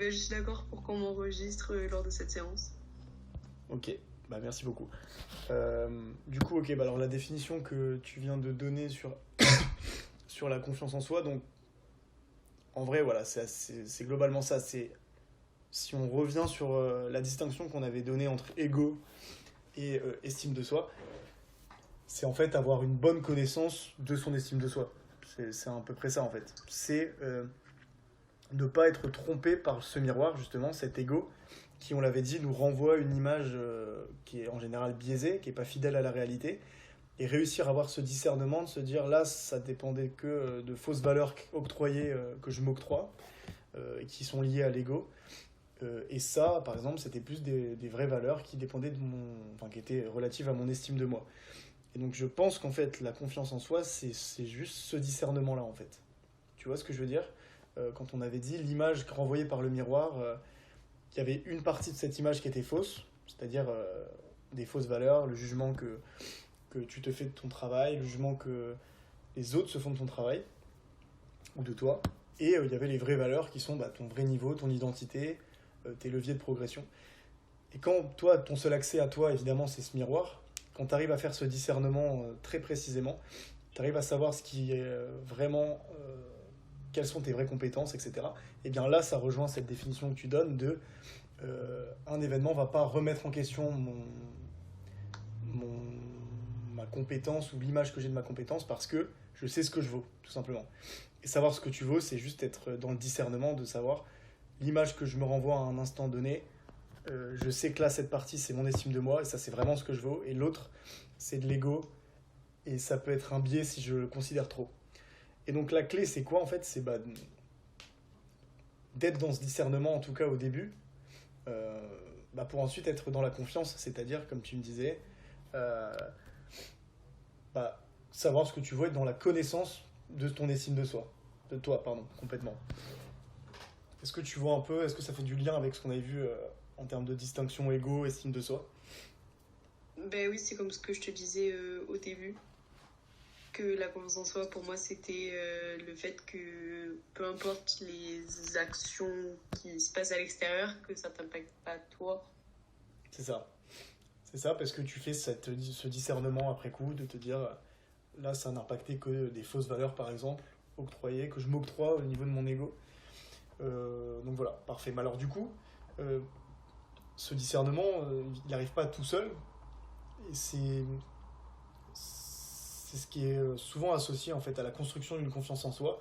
je suis d'accord pour qu'on m'enregistre lors de cette séance. Ok, bah merci beaucoup. Du coup, ok, bah alors la définition que tu viens de donner sur la confiance en soi, donc en vrai, voilà, c'est globalement ça. C'est si on revient sur la distinction qu'on avait donnée entre ego et estime de soi, c'est en fait avoir une bonne connaissance de son estime de soi. C'est à peu près ça en fait. C'est ne pas être trompé par ce miroir, justement, cet ego, qui, on l'avait dit, nous renvoie une image qui est en général biaisée, qui n'est pas fidèle à la réalité, et réussir à avoir ce discernement, de se dire là, ça dépendait que de fausses valeurs octroyées que je m'octroie, et qui sont liées à l'ego. Et ça, par exemple, c'était plus des vraies valeurs qui dépendaient de mon, enfin, qui étaient relatives à mon estime de moi. Et donc je pense qu'en fait, la confiance en soi, c'est juste ce discernement-là, en fait. Tu vois ce que je veux dire? Quand on avait dit l'image renvoyée par le miroir, qu'il y avait une partie de cette image qui était fausse, c'est-à-dire des fausses valeurs, le jugement que tu te fais de ton travail, le jugement que les autres se font de ton travail, ou de toi. Et il y avait les vraies valeurs qui sont bah, ton vrai niveau, ton identité, tes leviers de progression. Et quand toi, ton seul accès à toi, évidemment, c'est ce miroir, quand tu arrives à faire ce discernement très précisément, tu arrives à savoir ce qui est vraiment, quelles sont tes vraies compétences, etc. Et bien là, ça rejoint cette définition que tu donnes de un événement ne va pas remettre en question mon, ma compétence ou l'image que j'ai de ma compétence parce que je sais ce que je vaux, tout simplement. Et savoir ce que tu vaux, c'est juste être dans le discernement de savoir l'image que je me renvoie à un instant donné. Je sais que là, cette partie, c'est mon estime de moi, et ça, c'est vraiment ce que je vaux. Et l'autre, c'est de l'ego, et ça peut être un biais si je le considère trop. Et donc, la clé, c'est quoi, en fait? C'est bah, d'être dans ce discernement, en tout cas au début, bah, pour ensuite être dans la confiance, c'est-à-dire, comme tu me disais, euh, bah, savoir ce que tu veux, être dans la connaissance de ton estime de soi. De toi, pardon, complètement. Est-ce que tu vois un peu, est-ce que ça fait du lien avec ce qu'on avait vu en termes de distinction égo, estime de soi? Ben oui, c'est comme ce que je te disais au début, que la confiance en soi, pour moi, c'était le fait que peu importe les actions qui se passent à l'extérieur, que ça t'impacte pas toi. C'est ça. C'est ça, parce que tu fais ce discernement après coup, de te dire, là, ça n'a impacté que des fausses valeurs, par exemple, octroyées, que je m'octroie au niveau de mon ego. Donc voilà, parfait. Mais alors du coup, euh, ce discernement, il n'arrive pas tout seul. Et c'est ce qui est souvent associé en fait à la construction d'une confiance en soi.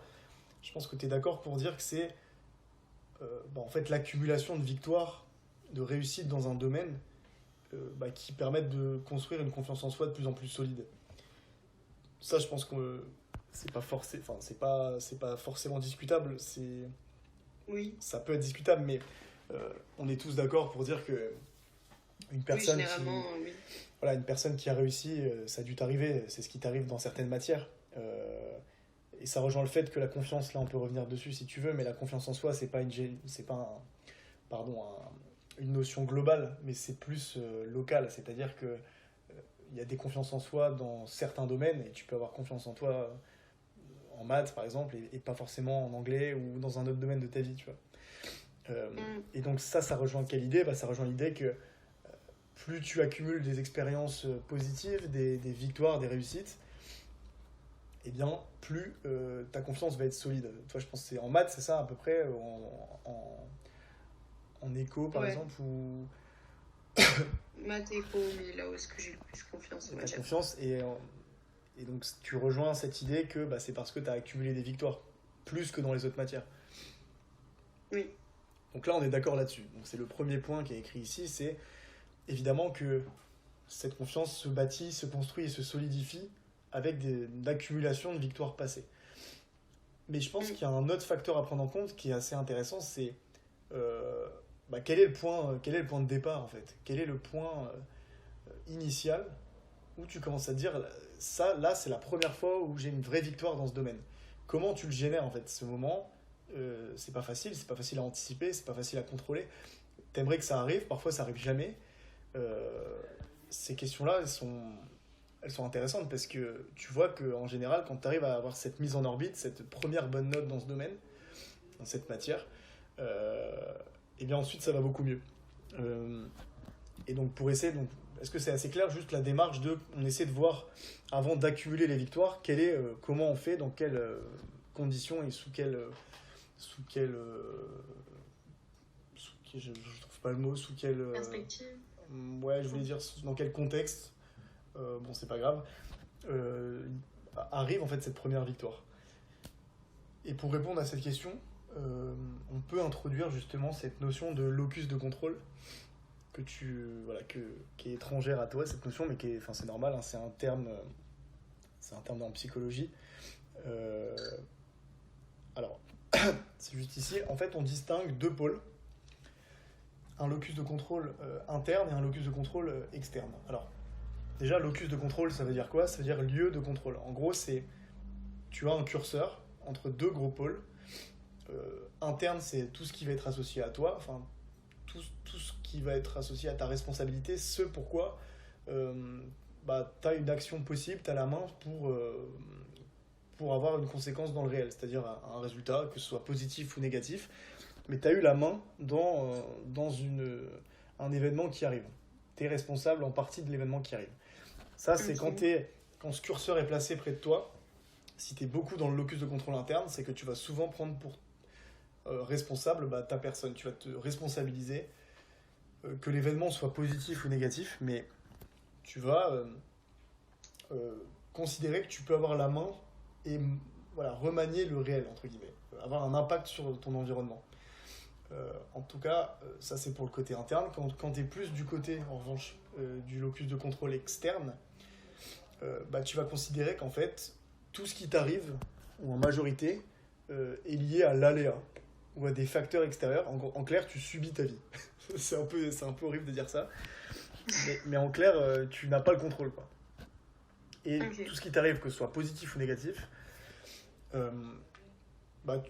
Je pense que tu es d'accord pour dire que c'est bah, en fait l'accumulation de victoires, de réussites dans un domaine bah, qui permettent de construire une confiance en soi de plus en plus solide. Ça, je pense que c'est pas forcé, enfin c'est pas forcément discutable. Oui, Ça peut être discutable, mais on est tous d'accord pour dire que une oui, personne généralement, qui, oui. voilà, une personne qui a réussi, ça a dû t'arriver, c'est ce qui t'arrive dans certaines matières. Et ça rejoint le fait que la confiance, là on peut revenir dessus si tu veux, mais la confiance en soi, c'est pas pardon, une notion globale, mais c'est plus local. C'est-à-dire que il y a des confiances en soi dans certains domaines, et tu peux avoir confiance en toi en maths par exemple, et pas forcément en anglais ou dans un autre domaine de ta vie, tu vois. Et donc ça rejoint quelle idée? Bah, ça rejoint l'idée que plus tu accumules des expériences positives, des victoires, des réussites, et bien plus ta confiance va être solide. Toi, je pense que c'est en maths, c'est ça à peu près, en éco par Ouais, exemple, où maths éco, mais là où est-ce que j'ai le plus confiance, on va tu as dire. confiance, et donc tu rejoins cette idée que bah, c'est parce que tu as accumulé des victoires, plus que dans les autres matières. Oui, Donc là, on est d'accord là-dessus. Donc c'est le premier point qui est écrit ici, c'est évidemment que cette confiance se bâtit, se construit et se solidifie avec l'accumulation de victoires passées. Mais je pense qu'il y a un autre facteur à prendre en compte qui est assez intéressant, c'est bah, quel est le point de départ en fait? Quel est le point initial où tu commences à dire ça, là c'est la première fois où j'ai une vraie victoire dans ce domaine. Comment tu le génères en fait ce moment? C'est pas facile à anticiper, c'est pas facile à contrôler. T'aimerais que ça arrive, parfois ça arrive jamais. Euh, Ces questions-là, elles sont intéressantes parce que tu vois qu'en général, quand tu arrives à avoir cette mise en orbite, cette première bonne note dans ce domaine, dans cette matière, euh, et bien ensuite ça va beaucoup mieux. Et donc pour essayer, donc, est-ce que c'est assez clair, juste la démarche on essaie de voir, avant d'accumuler les victoires, comment on fait, dans quelles conditions et je trouve pas le mot, sous quelle... Perspective. Ouais, je voulais dire dans quel contexte, bon c'est pas grave, arrive en fait cette première victoire. Et pour répondre à cette question, on peut introduire justement cette notion de locus de contrôle qui est étrangère à toi, cette notion, mais c'est normal, hein, c'est un terme en psychologie. Alors, c'est juste ici, en fait on distingue deux pôles, un locus de contrôle interne et un locus de contrôle externe. Alors, déjà, locus de contrôle, ça veut dire quoi? Ça veut dire lieu de contrôle. En gros, tu as un curseur entre deux gros pôles. Interne, c'est tout ce qui va être associé à toi, enfin, tout ce qui va être associé à ta responsabilité, ce pourquoi tu as une action possible, tu as la main pour avoir une conséquence dans le réel, c'est-à-dire un résultat, que ce soit positif ou négatif, mais tu as eu la main dans un événement qui arrive. Tu es responsable en partie de l'événement qui arrive. Ça, c'est quand ce curseur est placé près de toi, si tu es beaucoup dans le locus de contrôle interne, c'est que tu vas souvent prendre pour responsable ta personne. Tu vas te responsabiliser, que l'événement soit positif ou négatif, mais tu vas considérer que tu peux avoir la main et remanier le réel, entre guillemets, avoir un impact sur ton environnement. En tout cas, ça c'est pour le côté interne. Quand tu es plus du côté, en revanche, du locus de contrôle externe, tu vas considérer qu'en fait, tout ce qui t'arrive, ou en majorité, est lié à l'aléa, ou à des facteurs extérieurs. En clair, tu subis ta vie. c'est un peu horrible de dire ça, mais en clair, tu n'as pas le contrôle, quoi. Et tout ce qui t'arrive, que ce soit positif ou négatif,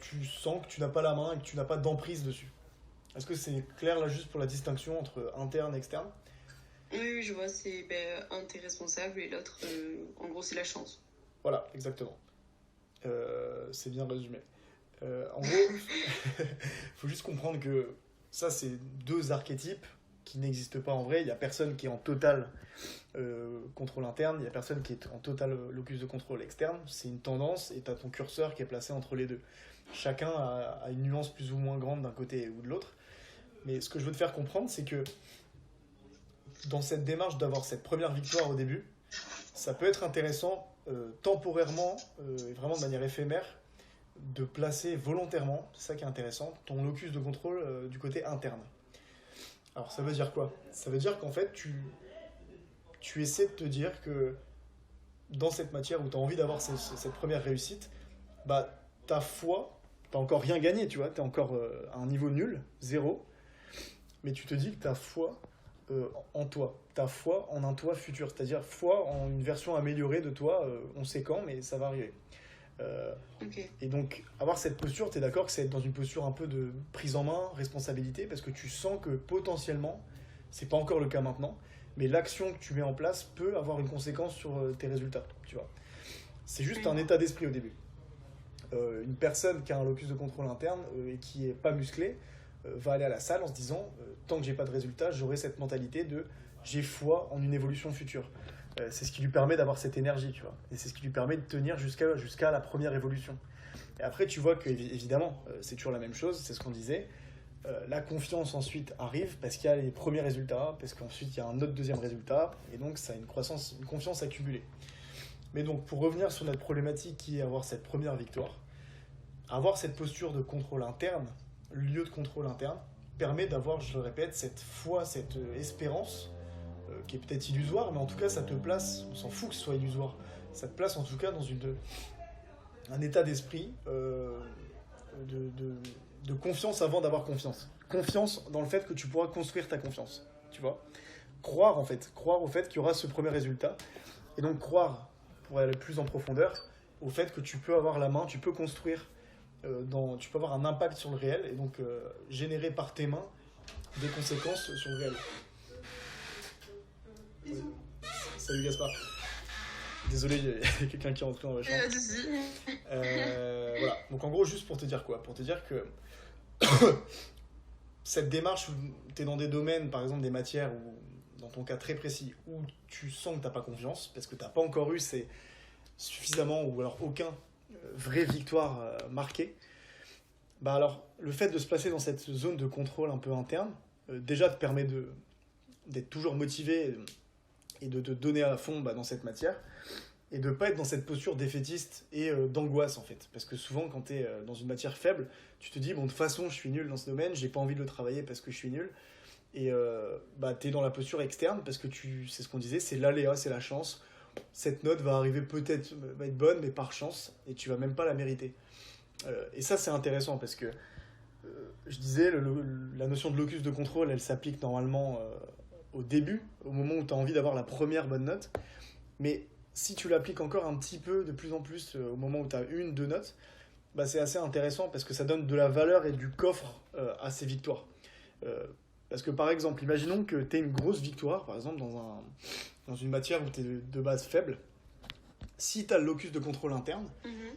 tu sens que tu n'as pas la main et que tu n'as pas d'emprise dessus. Est-ce que c'est clair là juste pour la distinction entre interne et externe? Oui, je vois, c'est un t'es responsable et l'autre, en gros, c'est la chance. Voilà, exactement. C'est bien résumé. En gros, il faut juste comprendre que ça, c'est deux archétypes qui n'existent pas en vrai. Il n'y a personne qui est en total contrôle interne, il n'y a personne qui est en total locus de contrôle externe. C'est une tendance et tu as ton curseur qui est placé entre les deux. Chacun a une nuance plus ou moins grande d'un côté ou de l'autre. Mais ce que je veux te faire comprendre, c'est que dans cette démarche d'avoir cette première victoire au début, ça peut être intéressant temporairement et vraiment de manière éphémère de placer volontairement, c'est ça qui est intéressant, ton locus de contrôle du côté interne. Alors ça veut dire quoi? Ça veut dire qu'en fait tu essaies de te dire que dans cette matière où tu as envie d'avoir cette première réussite, ta foi, t'as encore rien gagné, tu vois, t'es encore à un niveau nul, 0, mais tu te dis que ta foi en toi, ta foi en un toi futur, c'est-à-dire foi en une version améliorée de toi, on sait quand, mais ça va arriver. Et donc avoir cette posture, tu es d'accord que c'est être dans une posture un peu de prise en main, responsabilité, parce que tu sens que potentiellement, c'est pas encore le cas maintenant, mais l'action que tu mets en place peut avoir une conséquence sur tes résultats, tu vois. C'est juste un état d'esprit au début. Une personne qui a un locus de contrôle interne et qui est pas musclée va aller à la salle en se disant tant que j'ai pas de résultat, j'aurai cette mentalité de j'ai foi en une évolution future. C'est ce qui lui permet d'avoir cette énergie, tu vois. Et c'est ce qui lui permet de tenir jusqu'à la première évolution. Et après, tu vois que évidemment, c'est toujours la même chose, c'est ce qu'on disait. La confiance ensuite arrive parce qu'il y a les premiers résultats, parce qu'ensuite il y a un autre deuxième résultat, et donc ça a une confiance accumulée. Mais donc, pour revenir sur notre problématique qui est avoir cette première victoire, avoir cette posture de contrôle interne, lieu de contrôle interne, permet d'avoir, je le répète, cette foi, cette espérance, qui est peut-être illusoire, mais en tout cas, ça te place, on s'en fout que ce soit illusoire, ça te place en tout cas dans un état d'esprit de confiance avant d'avoir confiance. Confiance dans le fait que tu pourras construire ta confiance, tu vois. Croire au fait qu'il y aura ce premier résultat, et donc croire, pour aller plus en profondeur, au fait que tu peux avoir la main, tu peux construire, tu peux avoir un impact sur le réel, et donc générer par tes mains des conséquences sur le réel. Oui. Salut Gaspard. Désolé, il y a quelqu'un qui est rentré dans la chambre. Voilà, donc en gros, juste pour te dire quoi? Pour te dire que cette démarche où tu es dans des domaines, par exemple des matières, ou dans ton cas très précis, où tu sens que tu n'as pas confiance, parce que tu n'as pas encore eu suffisamment, ou alors aucun vraie victoire marquée, bah alors le fait de se placer dans cette zone de contrôle un peu interne, déjà te permet d'être toujours motivé et de te donner à fond dans cette matière, et de ne pas être dans cette posture défaitiste et d'angoisse en fait. Parce que souvent quand tu es dans une matière faible, tu te dis bon de toute façon je suis nul dans ce domaine, j'ai pas envie de le travailler parce que je suis nul, et tu es dans la posture externe parce que c'est ce qu'on disait, c'est l'aléa, c'est la chance. Cette note va arriver peut-être, va être bonne mais par chance, et tu vas même pas la mériter. Et ça c'est intéressant parce que je disais, la notion de locus de contrôle, elle s'applique normalement au début, au moment où tu as envie d'avoir la première bonne note. Mais si tu l'appliques encore un petit peu, de plus en plus, au moment où tu as une, deux notes, bah, c'est assez intéressant parce que ça donne de la valeur et du coffre à ces victoires. Parce que par exemple, imaginons que tu aies une grosse victoire, par exemple, dans une matière où tu es de base faible. Si tu as le locus de contrôle interne,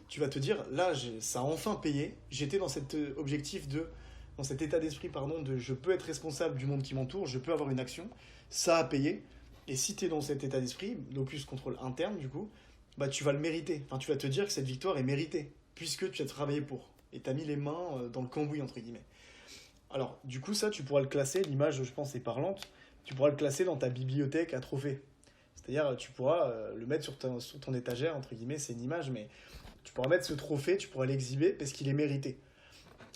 tu vas te dire, là, ça a enfin payé, j'étais dans cet objectif dans cet état d'esprit, de je peux être responsable du monde qui m'entoure, je peux avoir une action, ça a payé. Et si tu es dans cet état d'esprit, locus contrôle interne, du coup, bah, tu vas le mériter. Enfin, tu vas te dire que cette victoire est méritée, puisque tu as travaillé pour. Et tu as mis les mains dans le cambouis, entre guillemets. Alors, du coup, ça, tu pourras le classer, l'image, je pense, est parlante, tu pourras le classer dans ta bibliothèque à trophées. C'est-à-dire, tu pourras le mettre sur ton étagère, entre guillemets, c'est une image, mais tu pourras mettre ce trophée, tu pourras l'exhiber parce qu'il est mérité.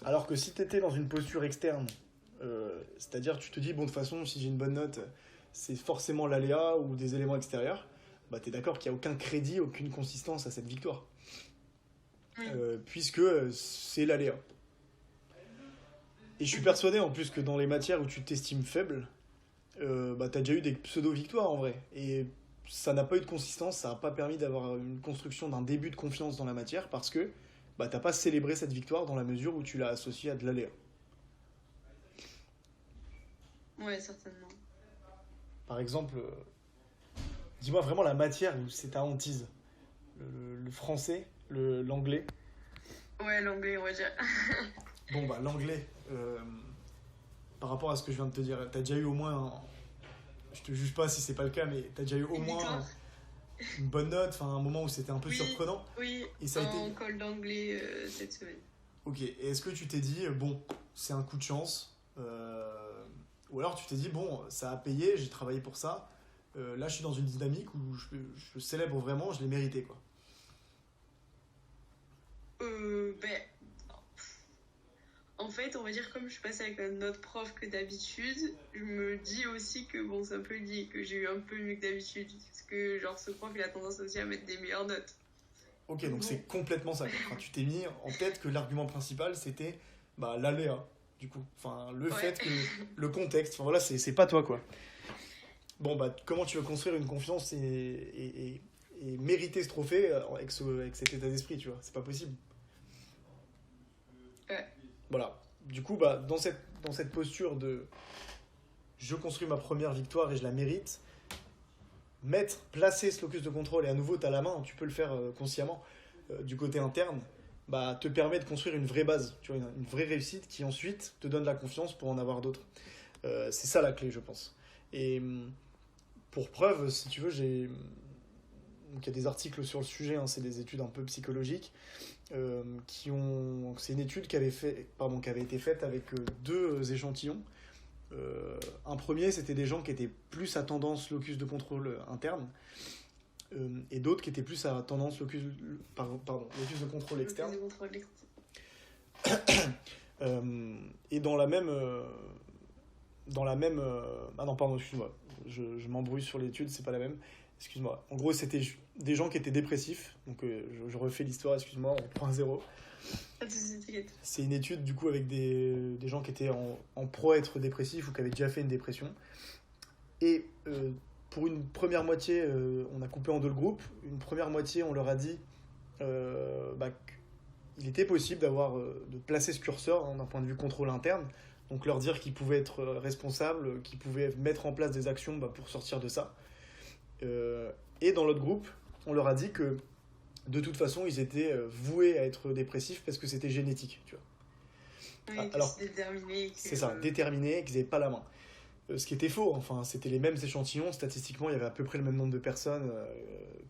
Alors que si tu étais dans une posture externe, c'est-à-dire tu te dis, bon, de toute façon, si j'ai une bonne note, c'est forcément l'aléa ou des éléments extérieurs, bah, tu es d'accord qu'il n'y a aucun crédit, aucune consistance à cette victoire. Puisque c'est l'aléa. Et je suis persuadé en plus que dans les matières où tu t'estimes faible, bah, tu as déjà eu des pseudo-victoires en vrai. Et ça n'a pas eu de consistance, ça n'a pas permis d'avoir une construction d'un début de confiance dans la matière parce que bah, tu n'as pas célébré cette victoire dans la mesure où tu l'as associée à de l'aléa. Ouais, certainement. Par exemple, dis-moi vraiment la matière où c'est ta hantise. Le français, l'anglais. Ouais, l'anglais, on va dire. Bon, bah, l'anglais, par rapport à ce que je viens de te dire, t'as déjà eu au moins, je te juge pas si c'est pas le cas, mais t'as déjà eu au moins une bonne note, enfin un moment où c'était un peu surprenant. Oui, et ça a été en colle d'anglais cette semaine. Ok, et est-ce que tu t'es dit, bon, c'est un coup de chance, ou alors tu t'es dit, bon, ça a payé, j'ai travaillé pour ça, là je suis dans une dynamique où je célèbre vraiment, je l'ai mérité, quoi. En fait, on va dire, comme je suis passée avec un autre prof que d'habitude, je me dis aussi que bon, c'est un peu lié, que j'ai eu un peu mieux que d'habitude. Parce que, genre, ce prof, il a tendance aussi à mettre des meilleures notes. Ok, donc c'est complètement ça. Enfin, tu t'es mis en tête que l'argument principal, c'était bah, l'aléa, du coup. Enfin, le fait que le contexte, enfin voilà, c'est pas toi, quoi. Bon, bah, comment tu veux construire une confiance et mériter ce trophée avec cet état d'esprit, tu vois? C'est pas possible. Ouais. Voilà. Du coup, bah, dans cette posture de je construis ma première victoire et je la mérite, placer ce locus de contrôle, et à nouveau, tu as la main, tu peux le faire consciemment, du côté interne, bah, te permet de construire une vraie base, tu vois, une vraie réussite qui ensuite te donne la confiance pour en avoir d'autres. C'est ça la clé, je pense. Et pour preuve, si tu veux, donc il y a des articles sur le sujet, hein, c'est des études un peu psychologiques, c'est une étude qui avait été faite avec deux échantillons. Un premier, c'était des gens qui étaient plus à tendance locus de contrôle interne, et d'autres qui étaient plus à tendance locus de contrôle externe. Et dans la même ah non, pardon, excuse-moi, je m'embrouille sur l'étude, c'est pas la même. Excuse-moi. En gros, c'était des gens qui étaient dépressifs. Donc, je refais l'histoire, excuse-moi, en point zéro. C'est une étude, du coup, avec des gens qui étaient en pro à être dépressifs ou qui avaient déjà fait une dépression. Et pour une première moitié, on a coupé en deux le groupe. Une première moitié, on leur a dit qu'il était possible de placer ce curseur, hein, d'un point de vue contrôle interne. Donc, leur dire qu'ils pouvaient être responsables, qu'ils pouvaient mettre en place des actions pour sortir de ça. Et dans l'autre groupe, on leur a dit que de toute façon, ils étaient voués à être dépressifs parce que c'était génétique. Tu vois. Oui, que Alors, c'est déterminé. c'est ça, déterminés, qu'ils n'avaient pas la main. Ce qui était faux, enfin, c'était les mêmes échantillons, statistiquement, il y avait à peu près le même nombre de personnes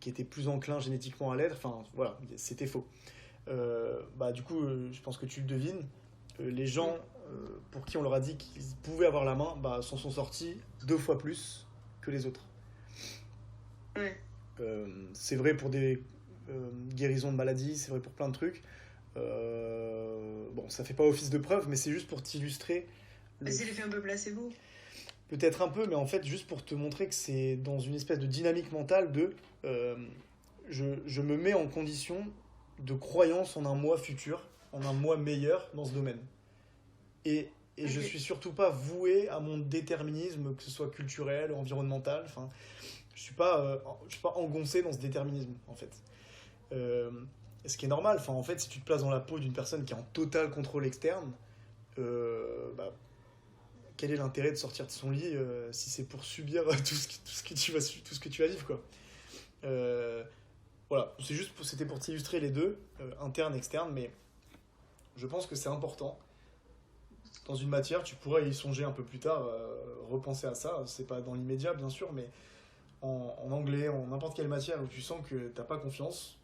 qui étaient plus enclins génétiquement à l'être, enfin, voilà, c'était faux. Du coup, je pense que tu le devines, les gens pour qui on leur a dit qu'ils pouvaient avoir la main, s'en sont sortis 2 fois plus que les autres. Ouais. C'est vrai pour des guérisons de maladies, c'est vrai pour plein de trucs. Bon, ça fait pas office de preuve, mais c'est juste pour t'illustrer. C'est l'effet un peu placebo. Peut-être un peu, mais en fait, juste pour te montrer que c'est dans une espèce de dynamique mentale de je me mets en condition de croyance en un moi futur, en un moi meilleur dans ce domaine. Et je suis surtout pas voué à mon déterminisme, que ce soit culturel, environnemental. Enfin, je suis pas engoncé dans ce déterminisme, en fait. Ce qui est normal. Enfin, en fait, si tu te places dans la peau d'une personne qui est en total contrôle externe, quel est l'intérêt de sortir de son lit si c'est pour subir tout ce que tu vas vivre, quoi. Voilà, c'était pour t'illustrer les deux, interne, externe, mais je pense que c'est important. Dans une matière, tu pourras y songer un peu plus tard, repenser à ça. C'est pas dans l'immédiat, bien sûr, mais en anglais, en n'importe quelle matière où tu sens que t'as pas confiance,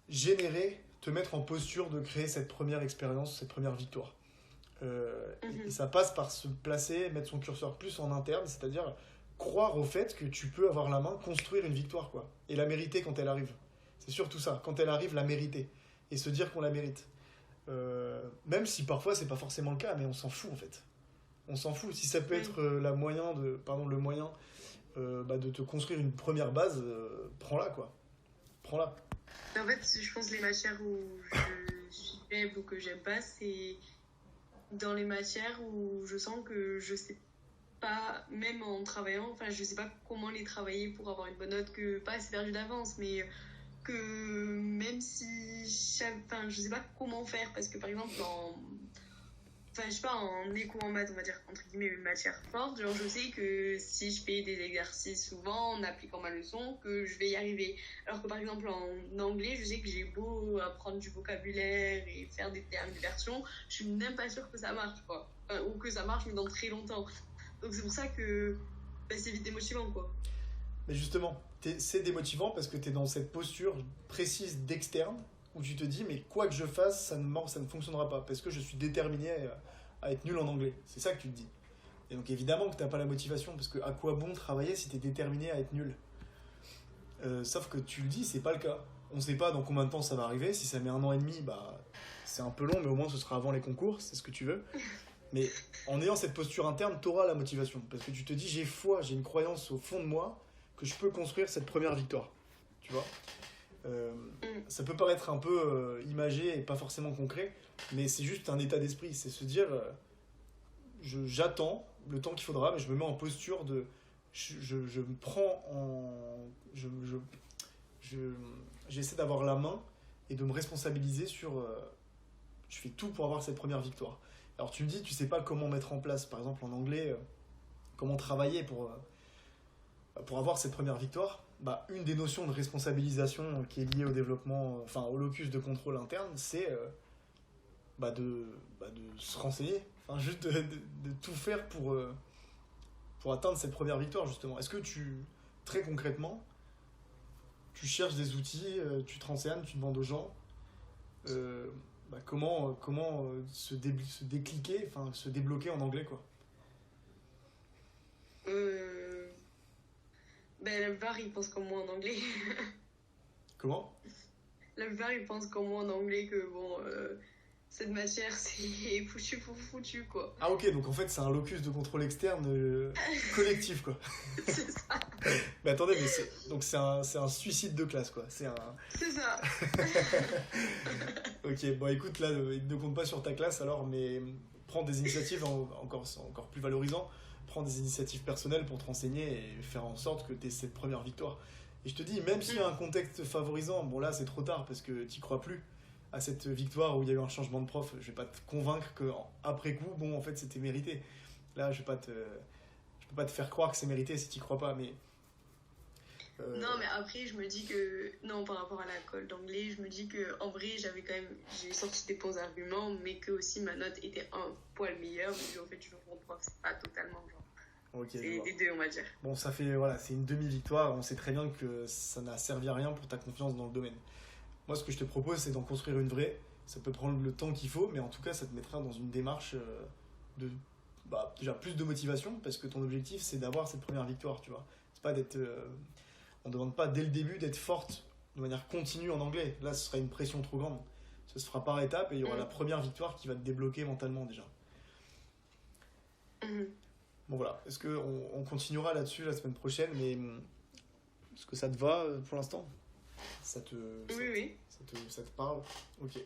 te mettre en posture de créer cette première expérience, cette première victoire. Et ça passe par se placer, mettre son curseur plus en interne, c'est-à-dire croire au fait que tu peux avoir la main, construire une victoire, quoi. Et la mériter quand elle arrive. C'est surtout ça, quand elle arrive, la mériter. Et se dire qu'on la mérite. Même si parfois c'est pas forcément le cas, mais on s'en fout en fait. On s'en fout. Si ça peut être le moyen de te construire une première base, prends-la, quoi. Prends-la. En fait, je pense que les matières où je suis faible ou que j'aime pas, c'est dans les matières où je sens que je sais pas, même en travaillant, enfin je sais pas comment les travailler pour avoir une bonne note, que pas c'est perdu d'avance, mais que même si je sais pas comment faire, parce que par exemple je sais pas, en éco en maths, on va dire entre guillemets une matière forte, genre je sais que si je fais des exercices souvent en appliquant ma leçon, que je vais y arriver. Alors que par exemple en anglais, je sais que j'ai beau apprendre du vocabulaire et faire des termes d'immersion, je suis même pas sûre que ça marche, quoi. Ou que ça marche mais dans très longtemps. Donc c'est pour ça que c'est vite démotivant, quoi. Mais justement, c'est démotivant parce que tu es dans cette posture précise d'externe où tu te dis, mais quoi que je fasse, ça ne fonctionnera pas parce que je suis déterminé à être nul en anglais. C'est ça que tu te dis. Et donc évidemment que tu n'as pas la motivation parce que à quoi bon travailler si tu es déterminé à être nul. Sauf que tu le dis, c'est pas le cas. On ne sait pas dans combien de temps ça va arriver. Si ça met 1 an et demi, c'est un peu long, mais au moins ce sera avant les concours, c'est ce que tu veux. Mais en ayant cette posture interne, tu auras la motivation. Parce que tu te dis, j'ai foi, j'ai une croyance au fond de moi que je peux construire cette première victoire. Tu vois, ça peut paraître un peu imagé et pas forcément concret, mais c'est juste un état d'esprit. C'est se dire, j'attends le temps qu'il faudra, mais je me mets en posture de... Je me prends en... J'essaie d'avoir la main et de me responsabiliser sur... je fais tout pour avoir cette première victoire. Alors tu me dis, tu sais pas comment mettre en place, par exemple en anglais, comment travailler pour avoir cette première victoire. Une des notions de responsabilisation qui est liée au développement, au locus de contrôle interne, c'est de se renseigner, juste de tout faire pour atteindre cette première victoire, justement. Est-ce que très concrètement, tu cherches des outils, tu te renseignes, tu demandes aux gens comment se décliquer, se débloquer en anglais, quoi. La plupart ils pensent comme moi en anglais. Comment ? La plupart ils pensent comme moi en anglais que cette matière c'est foutu pour foutu, quoi. Ah ok, donc en fait c'est un locus de contrôle externe collectif, quoi. C'est ça. Mais attendez, donc c'est un suicide de classe, quoi. C'est ça. Ok, bon écoute, là il ne compte pas sur ta classe alors, mais prends des initiatives encore plus valorisant. Prends des initiatives personnelles pour te renseigner et faire en sorte que tu aies cette première victoire. Et je te dis, même s'il y a un contexte favorisant, bon là c'est trop tard parce que tu crois plus à cette victoire où il y a eu un changement de prof. Je vais pas te convaincre qu'après coup, bon en fait c'était mérité. Là je peux pas te faire croire que c'est mérité si tu crois pas, mais Non, mais après, je me dis que... Non, par rapport à la colle d'anglais, je me dis que en vrai, j'ai sorti des bons arguments, mais que aussi ma note était un poil meilleure. Mais en fait, je me reproche pas totalement, genre. Ok, je C'est vois. des deux, on va dire. Bon, ça fait, voilà, c'est une demi-victoire. On sait très bien que ça n'a servi à rien pour ta confiance dans le domaine. Moi, ce que je te propose, c'est d'en construire une vraie. Ça peut prendre le temps qu'il faut, mais en tout cas, ça te mettra dans une démarche de, déjà plus de motivation, parce que ton objectif, c'est d'avoir cette première victoire, tu vois. C'est pas d'être, on ne demande pas dès le début d'être forte de manière continue en anglais. Là, ce sera une pression trop grande. Ça se fera par étapes et il y aura la première victoire qui va te débloquer mentalement déjà. Bon voilà, est-ce qu'on continuera là-dessus la semaine prochaine, mais est-ce que ça te va pour l'instant? Oui. Ça te parle? Ok.